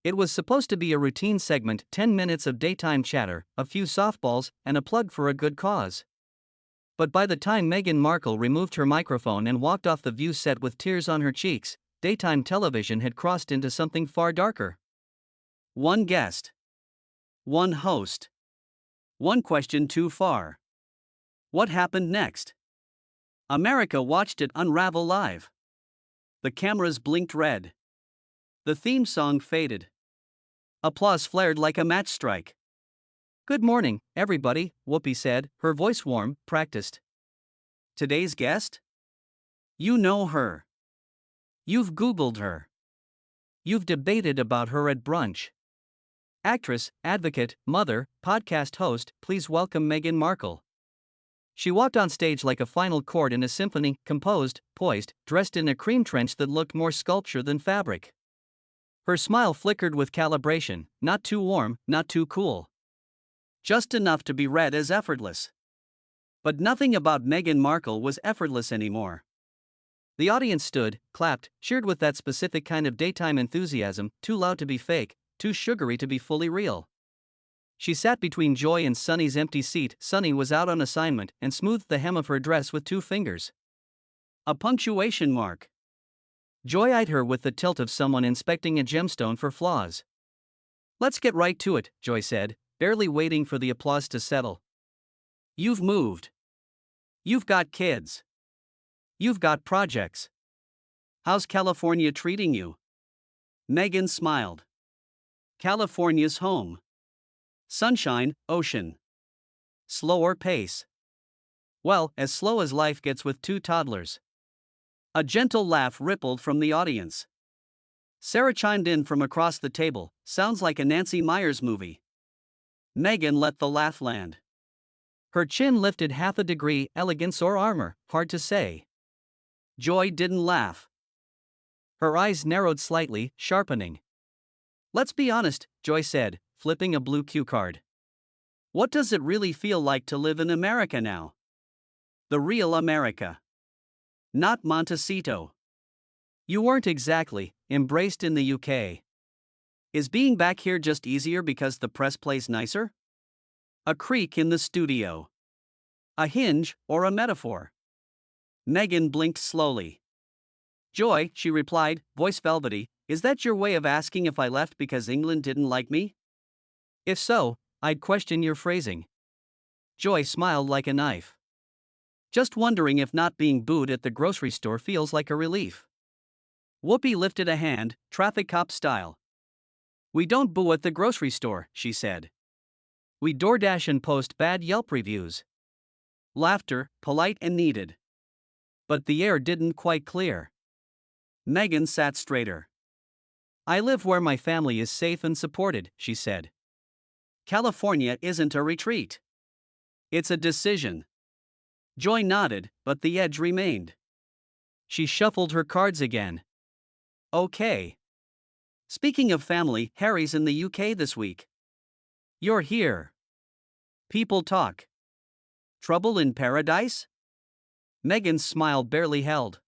It was supposed to be a routine segment, 10 minutes of daytime chatter, a few softballs, and a plug for a good cause. But by the time Meghan Markle removed her microphone and walked off the View set with tears on her cheeks, daytime television had crossed into something far darker. One guest. One host. One question too far. What happened next? America watched it unravel live. The cameras blinked red. The theme song faded. Applause flared like a match strike. "Good morning, everybody," Whoopi said, her voice warm, practiced. "Today's guest? You know her. You've Googled her. You've debated about her at brunch. Actress, advocate, mother, podcast host, please welcome Meghan Markle." She walked on stage like a final chord in a symphony, composed, poised, dressed in a cream trench that looked more sculpture than fabric. Her smile flickered with calibration, not too warm, not too cool. Just enough to be read as effortless. But nothing about Meghan Markle was effortless anymore. The audience stood, clapped, cheered with that specific kind of daytime enthusiasm, too loud to be fake, too sugary to be fully real. She sat between Joy and Sunny's empty seat. Sunny was out on assignment and smoothed the hem of her dress with 2 fingers. A punctuation mark. Joy eyed her with the tilt of someone inspecting a gemstone for flaws. "Let's get right to it," Joy said, barely waiting for the applause to settle. "You've moved. You've got kids. You've got projects. How's California treating you?" Meghan smiled. "California's home. Sunshine, ocean. Slower pace. Well, as slow as life gets with 2 toddlers." A gentle laugh rippled from the audience. Sarah chimed in from across the table, "Sounds like a Nancy Meyers movie." Meghan let the laugh land. Her chin lifted half a degree, elegance or armor, hard to say. Joy didn't laugh. Her eyes narrowed slightly, sharpening. "Let's be honest," Joy said, flipping a blue cue card. "What does it really feel like to live in America now? The real America. Not Montecito. You weren't exactly embraced in the UK. Is being back here just easier because the press plays nicer? A creak in the studio. A hinge or a metaphor?" Meghan blinked slowly. "Joy," she replied, voice velvety, "is that your way of asking if I left because England didn't like me? If so, I'd question your phrasing." Joy smiled like a knife. "Just wondering if not being booed at the grocery store feels like a relief." Whoopi lifted a hand, traffic cop style. "We don't boo at the grocery store," she said. "We DoorDash and post bad Yelp reviews." Laughter, polite and needed. But the air didn't quite clear. Meghan sat straighter. "I live where my family is safe and supported," she said. "California isn't a retreat. It's a decision." Joy nodded, but the edge remained. She shuffled her cards again. "Okay. Speaking of family, Harry's in the UK this week. You're here. People talk. Trouble in paradise?" Meghan's smile barely held.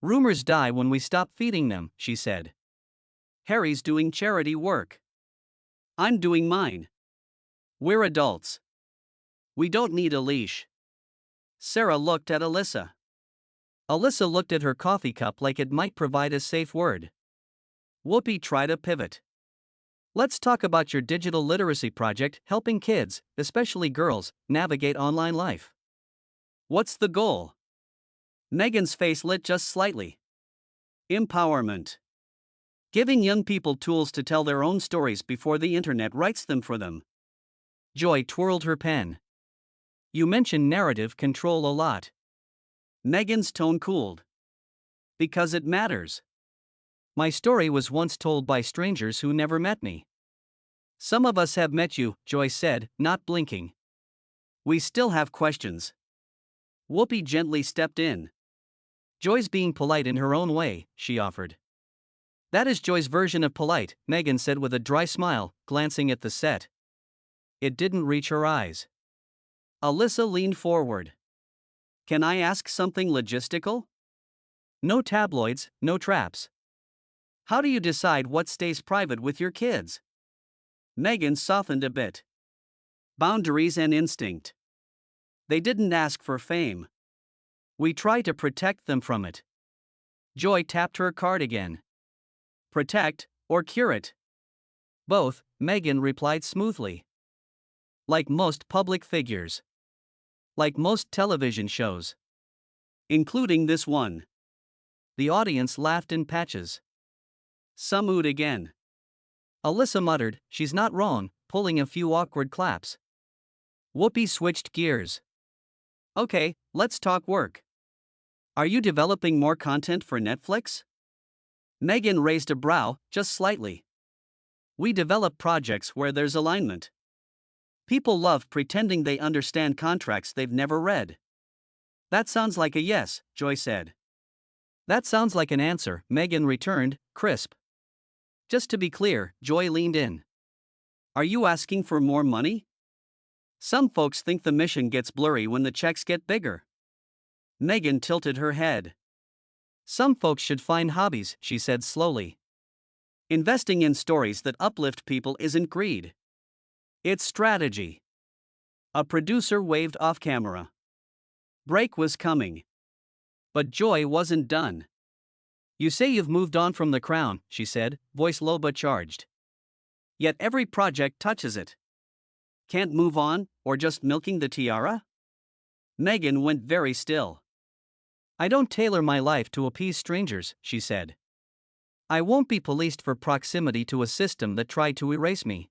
"Rumors die when we stop feeding them," she said. "Harry's doing charity work. I'm doing mine. We're adults. We don't need a leash." Sarah looked at Alyssa. Alyssa looked at her coffee cup like it might provide a safe word. Whoopi tried a pivot. "Let's talk about your digital literacy project, helping kids, especially girls, navigate online life. What's the goal?" Meghan's face lit just slightly. "Empowerment. Giving young people tools to tell their own stories before the internet writes them for them." Joy twirled her pen. "You mention narrative control a lot." Meghan's tone cooled. "Because it matters. My story was once told by strangers who never met me." "Some of us have met you," Joy said, not blinking. "We still have questions." Whoopi gently stepped in. "Joy's being polite in her own way," she offered. "That is Joy's version of polite," Meghan said with a dry smile, glancing at the set. It didn't reach her eyes. Alyssa leaned forward. "Can I ask something logistical?" "No tabloids, no traps." How do you decide what stays private with your kids? Meghan softened a bit. Boundaries and instinct. They didn't ask for fame. We try to protect them from it. Joy tapped her card again. Protect, or cure it? Both, Meghan replied smoothly. Like most public figures. Like most television shows. Including this one. The audience laughed in patches. Some oohed again. Alyssa muttered, "She's not wrong," pulling a few awkward claps. Whoopi switched gears. "Okay, let's talk work. Are you developing more content for Netflix?" Meghan raised a brow, just slightly. "We develop projects where there's alignment. People love pretending they understand contracts they've never read." "That sounds like a yes," Joy said. "That sounds like an answer," Meghan returned, crisp. "Just to be clear," Joy leaned in. "Are you asking for more money? Some folks think the mission gets blurry when the checks get bigger." Meghan tilted her head. "Some folks should find hobbies," she said slowly. "Investing in stories that uplift people isn't greed. It's strategy." A producer waved off camera. Break was coming. But Joy wasn't done. "You say you've moved on from The Crown," she said, voice low but charged. "Yet every project touches it. Can't move on, or just milking the tiara?" Meghan went very still. "I don't tailor my life to appease strangers," she said. "I won't be policed for proximity to a system that tried to erase me."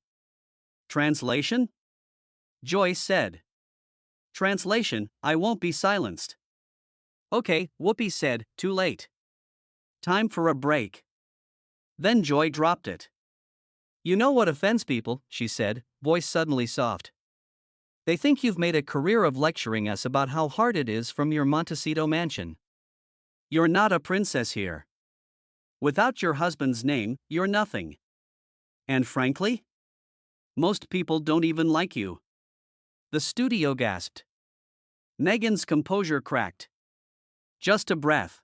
Translation? Joyce said. Translation: I won't be silenced. Okay, Whoopi said, too late. Time for a break. Then Joy dropped it. "You know what offends people," she said, voice suddenly soft. "They think you've made a career of lecturing us about how hard it is from your Montecito mansion. You're not a princess here. Without your husband's name, you're nothing. And frankly, most people don't even like you." The studio gasped. Meghan's composure cracked. Just a breath.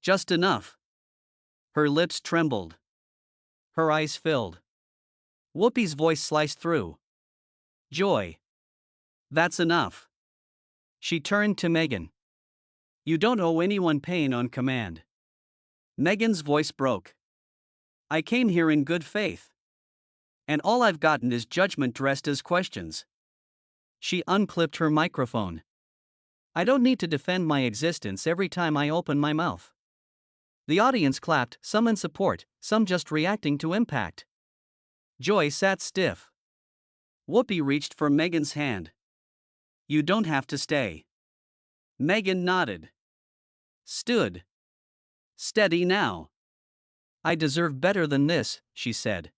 Just enough. Her lips trembled. Her eyes filled. Whoopi's voice sliced through. "Joy. That's enough." She turned to Meghan. "You don't owe anyone pain on command." Meghan's voice broke. "I came here in good faith. And all I've gotten is judgment dressed as questions." She unclipped her microphone. "I don't need to defend my existence every time I open my mouth." The audience clapped, some in support, some just reacting to impact. Joy sat stiff. Whoopi reached for Meghan's hand. "You don't have to stay." Meghan nodded. Stood. "Steady now. I deserve better than this," she said.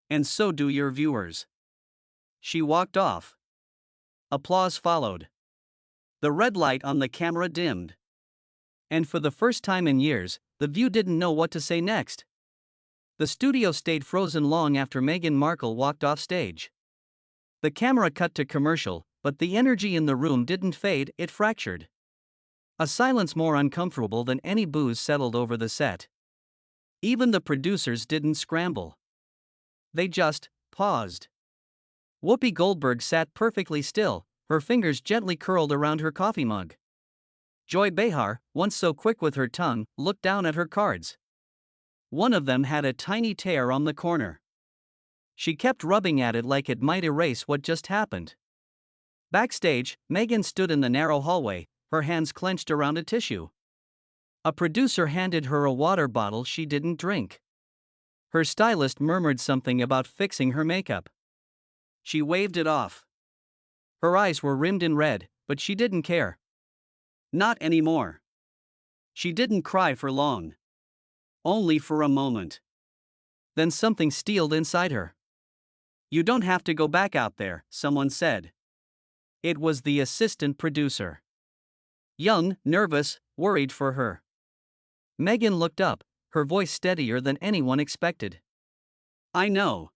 "And so do your viewers." She walked off. Applause followed. The red light on the camera dimmed. And for the first time in years, The View didn't know what to say next. The studio stayed frozen long after Meghan Markle walked off stage. The camera cut to commercial, but the energy in the room didn't fade, it fractured. A silence more uncomfortable than any booze settled over the set. Even the producers didn't scramble. They just paused. Whoopi Goldberg sat perfectly still, her fingers gently curled around her coffee mug. Joy Behar, once so quick with her tongue, looked down at her cards. One of them had a tiny tear on the corner. She kept rubbing at it like it might erase what just happened. Backstage, Meghan stood in the narrow hallway, her hands clenched around a tissue. A producer handed her a water bottle she didn't drink. Her stylist murmured something about fixing her makeup. She waved it off. Her eyes were rimmed in red, but she didn't care. Not anymore. She didn't cry for long. Only for a moment. Then something steeled inside her. "You don't have to go back out there," someone said. It was the assistant producer. Young, nervous, worried for her. Meghan looked up, her voice steadier than anyone expected. "I know."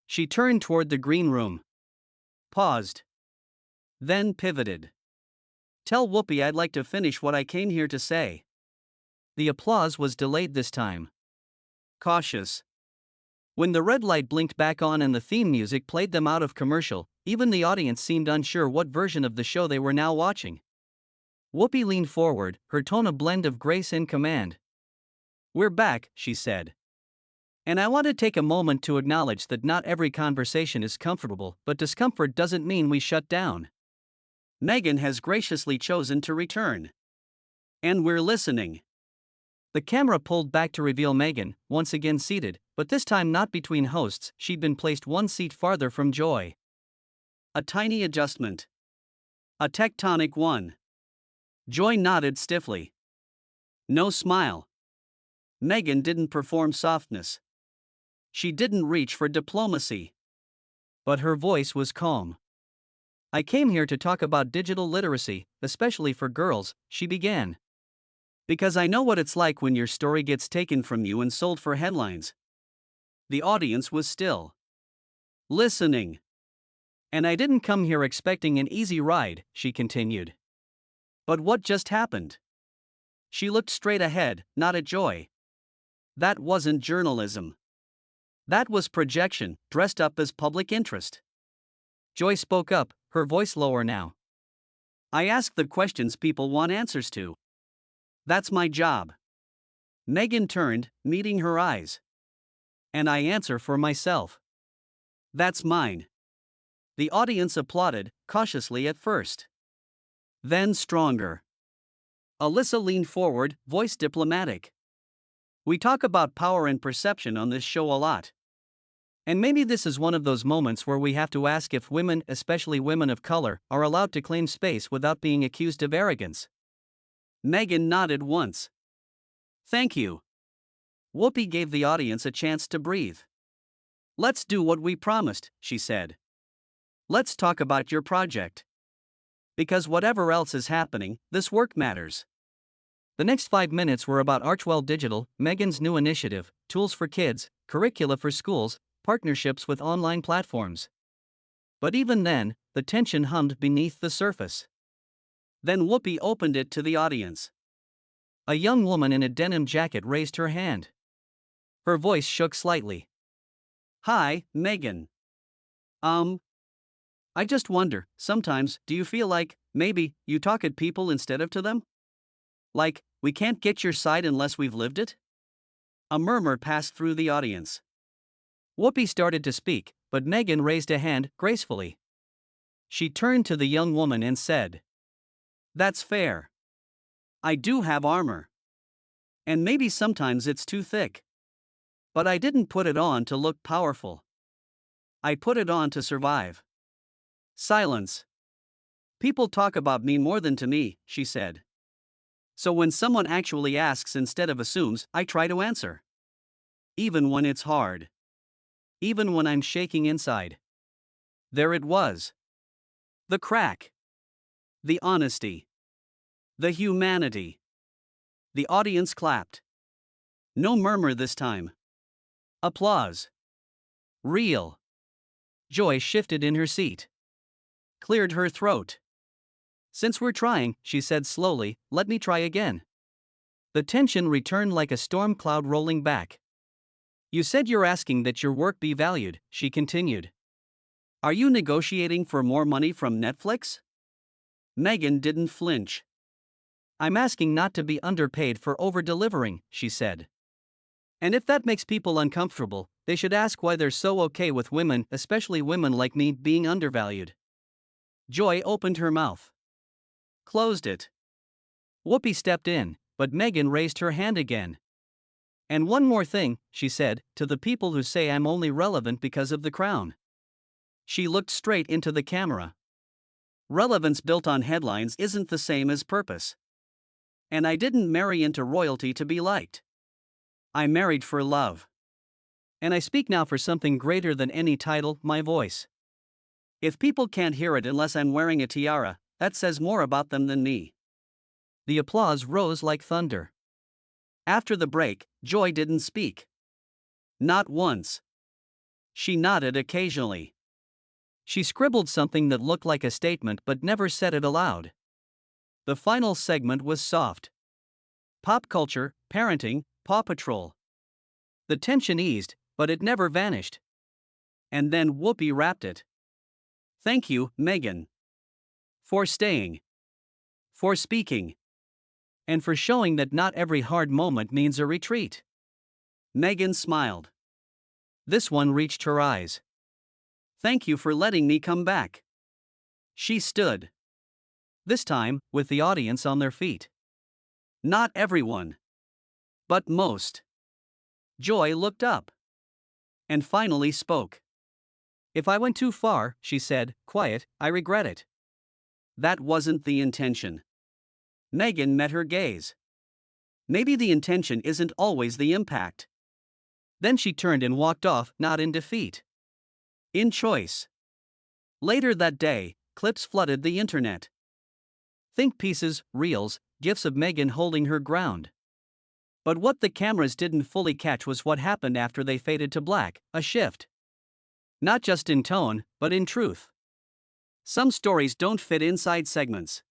She turned toward the green room. Paused. Then pivoted. "Tell Whoopi I'd like to finish what I came here to say." The applause was delayed this time. cautious. When the red light blinked back on and the theme music played them out of commercial, even the audience seemed unsure what version of the show they were now watching. Whoopi leaned forward, her tone a blend of grace and command. "We're back," she said. "And I want to take a moment to acknowledge that not every conversation is comfortable, but discomfort doesn't mean we shut down. Meghan has graciously chosen to return. And we're listening." The camera pulled back to reveal Meghan, once again seated, but this time not between hosts. She'd been placed one seat farther from Joy. A tiny adjustment. A tectonic one. Joy nodded stiffly. No smile. Meghan didn't perform softness. She didn't reach for diplomacy. But her voice was calm. "I came here to talk about digital literacy, especially for girls," she began. "Because I know what it's like when your story gets taken from you and sold for headlines." The audience was still. Listening. "And I didn't come here expecting an easy ride," she continued. "But what just happened?" She looked straight ahead, not at Joy. "That wasn't journalism. That was projection, dressed up as public interest." Joy spoke up, her voice lower now. "I ask the questions people want answers to. That's my job." Meghan turned, meeting her eyes. "And I answer for myself. That's mine." The audience applauded, cautiously at first. Then stronger. Alyssa leaned forward, voice diplomatic. "We talk about power and perception on this show a lot. And maybe this is one of those moments where we have to ask if women, especially women of color, are allowed to claim space without being accused of arrogance." Meghan nodded once. "Thank you." Whoopi gave the audience a chance to breathe. "Let's do what we promised," she said. "Let's talk about your project. Because whatever else is happening, this work matters." The next 5 minutes were about Archwell Digital, Meghan's new initiative, tools for kids, curricula for schools, partnerships with online platforms. But even then, the tension hummed beneath the surface. Then Whoopi opened it to the audience. A young woman in a denim jacket raised her hand. Her voice shook slightly. "Hi, Meghan. I just wonder, sometimes, do you feel like, maybe, you talk at people instead of to them? Like, we can't get your side unless we've lived it?" A murmur passed through the audience. Whoopi started to speak, but Meghan raised a hand, gracefully. She turned to the young woman and said, "That's fair. I do have armor. And maybe sometimes it's too thick. But I didn't put it on to look powerful. I put it on to survive." Silence. "People talk about me more than to me," she said. "So when someone actually asks instead of assumes, I try to answer. Even when it's hard. Even when I'm shaking inside." There it was. The crack. The honesty. The humanity. The audience clapped. No murmur this time. Applause. Real. Joy shifted in her seat. Cleared her throat. "Since we're trying," she said slowly, "let me try again." The tension returned like a storm cloud rolling back. "You said you're asking that your work be valued," she continued. "Are you negotiating for more money from Netflix?" Meghan didn't flinch. "I'm asking not to be underpaid for over-delivering," she said. "And if that makes people uncomfortable, they should ask why they're so okay with women, especially women like me, being undervalued." Joy opened her mouth. Closed it. Whoopi stepped in, but Meghan raised her hand again. "And one more thing," she said, "to the people who say I'm only relevant because of the crown." She looked straight into the camera. "Relevance built on headlines isn't the same as purpose. And I didn't marry into royalty to be liked. I married for love. And I speak now for something greater than any title, my voice. If people can't hear it unless I'm wearing a tiara, that says more about them than me." The applause rose like thunder. After the break, Joy didn't speak. Not once. She nodded occasionally. She scribbled something that looked like a statement but never said it aloud. The final segment was soft. Pop culture, parenting, Paw Patrol. The tension eased, but it never vanished. And then Whoopi wrapped it. Thank you, Meghan. For staying. For speaking. And for showing that not every hard moment means a retreat. Meghan smiled. This one reached her eyes. Thank you for letting me come back. She stood. This time, with the audience on their feet. Not everyone. But most. Joy looked up. And finally spoke. If I went too far, she said, quiet, I regret it. That wasn't the intention. Meghan met her gaze. Maybe the intention isn't always the impact. Then she turned and walked off, not in defeat. In choice. Later that day, clips flooded the internet. Think pieces, reels, gifs of Meghan holding her ground. But what the cameras didn't fully catch was what happened after they faded to black, a shift. Not just in tone, but in truth. Some stories don't fit inside segments.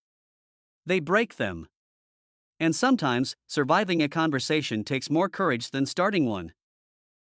They break them. And sometimes, surviving a conversation takes more courage than starting one.